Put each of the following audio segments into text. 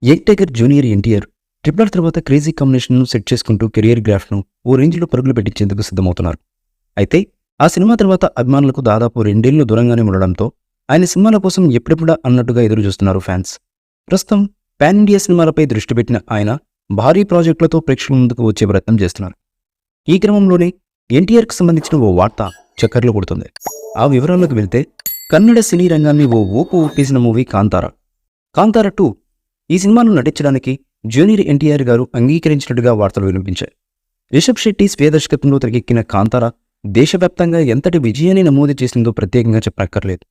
Young tiger junior NTR triple తర్వాత crazy కాంబినేషన్ను set చేసుకుంటూ career గ్రాఫ్ను ఓ రేంజ్లో పరుగులు పెట్టించేందుకు సిద్ధమవుతున్నారు. అయితే ఆ సినిమా తర్వాత అభిమానులకు దాదాపు 2 ఏళ్లు దూరంగానే ఉండడంతో ఆయన సినిమాల కోసం ఎప్పుడెప్పుడా అన్నట్టుగా ఎదురు చూస్తున్నారు ఫ్యాన్స్. ప్రస్తుతం పాన్ ఇండియా సినిమాలపై దృష్టి పెట్టిన ఆయన భారీ ప్రాజెక్టులతో ప్రేక్షకుల ముందుకు వచ్చే ప్రయత్నం చేస్తున్నారు. ఈ క్రమంలోనే ఎన్టీఆర్కి సంబంధించిన ఓ వార్త చక్కర్లు కొడుతుంది. ఆ వివరాల్లోకి వెళ్తే కన్నడ సినీ రంగాన్ని ఓ ఊపు ఊపేసిన మూవీ కాంతారా. కాంతారా 2 ఈ సినిమాలో నటించడానికి జూనియర్ ఎన్టీఆర్ గారు అంగీకరించినట్టుగా వార్తలు వినిపించాయి. రిషబ్ శెట్టి స్వీయ దర్శకత్వంలో తెరకెక్కిన కాంతారా దేశవ్యాప్తంగా ఎంతటి విజయాన్ని నమోదు చేసిందో ప్రత్యేకంగా చెప్పనక్కర్లేదు.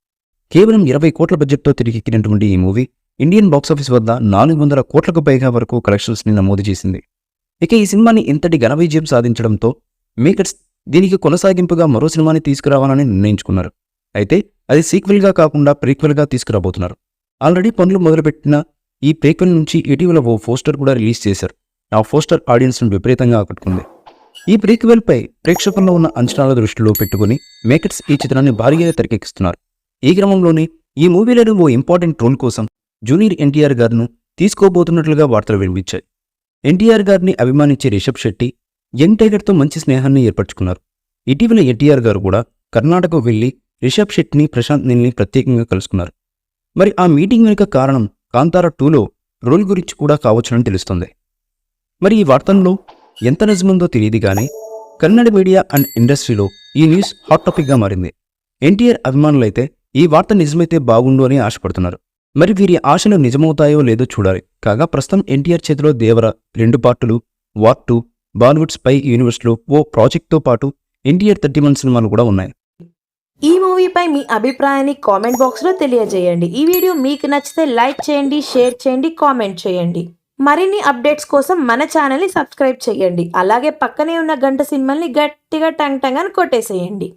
కేవలం 20 కోట్ల బడ్జెట్తో తెరకెక్కినటువంటి ఈ మూవీ ఇండియన్ బాక్సాఫీస్ వద్ద 400 కోట్లకు పైగా వరకు కలెక్షన్స్ని నమోదు చేసింది. ఇక ఈ సినిమాని ఇంతటి ఘన విజయం సాధించడంతో మేకర్స్ దీనికి కొనసాగింపుగా మరో సినిమాని తీసుకురావాలని నిర్ణయించుకున్నారు. అయితే అది సీక్వెల్గా కాకుండా ప్రీక్వెల్గా తీసుకురాబోతున్నారు. ఆల్రెడీ పనులు మొదలుపెట్టిన ఈ ప్రీక్వెల్ నుంచి ఇటీవల ఓ పోస్టర్ కూడా రిలీజ్ చేశారు. ఆ పోస్టర్ ఆడియన్స్ను విపరీతంగా ఆకట్టుకుంది. ఈ ప్రీక్వెల్పై ప్రేక్షకుల్లో ఉన్న అంచనాల దృష్టిలో పెట్టుకుని మేకర్స్ ఈ చిత్రాన్ని భారీగా తెరకెక్కిస్తున్నారు. ఈ క్రమంలోనే ఈ మూవీలోని ఓ ఇంపార్టెంట్ రోల్ కోసం జూనియర్ ఎన్టీఆర్ గారిను తీసుకోబోతున్నట్లుగా వార్తలు వినిపించాయి. ఎన్టీఆర్ గారిని అభిమానించే రిషబ్ శెట్టి యంగ్ టైగర్తో మంచి స్నేహాన్ని ఏర్పరచుకున్నారు. ఇటీవల ఎన్టీఆర్ గారు కూడా కర్ణాటక వెళ్లి రిషబ్ శెట్టిని, ప్రశాంత్ నీల్ని ప్రత్యేకంగా కలుసుకున్నారు. మరి ఆ మీటింగ్ వెనుక కారణం కాంతారా 2లో రోల్ గురించి కూడా కావచ్చునని తెలుస్తుంది. మరి ఈ వార్తల్లో ఎంత నిజముందో తెలియదు కానీ కన్నడ మీడియా అండ్ ఇండస్ట్రీలో ఈ న్యూస్ హాట్ టాపిక్గా మారింది. ఎన్టీఆర్ అభిమానులైతే ఈ వార్త నిజమైతే బాగుండు అని ఆశపడుతున్నారు. మరి వీరి ఆశలు నిజమవుతాయో లేదో చూడాలి. కాగా ప్రస్తుతం ఎన్టీఆర్ చేతిలో దేవర 2 పార్టులు, వార్ 2, బాలీవుడ్ స్పై యూనివర్స్లో ఓ ప్రాజెక్ట్తో పాటు ఎన్టీఆర్ 31 సినిమాలు కూడా ఉన్నాయి. ఈ మూవీపై మీ అభిప్రాయాన్ని కామెంట్ బాక్స్లో తెలియజేయండి. ఈ వీడియో మీకు నచ్చితే లైక్ చేయండి, షేర్ చేయండి, కామెంట్ చేయండి. మరిన్ని అప్డేట్స్ కోసం మన ఛానల్ని సబ్స్క్రైబ్ చేయండి. అలాగే పక్కనే ఉన్న గంట సింబల్ని గట్టిగా టంగ్ టంగ్ అని కొట్టేసేయండి.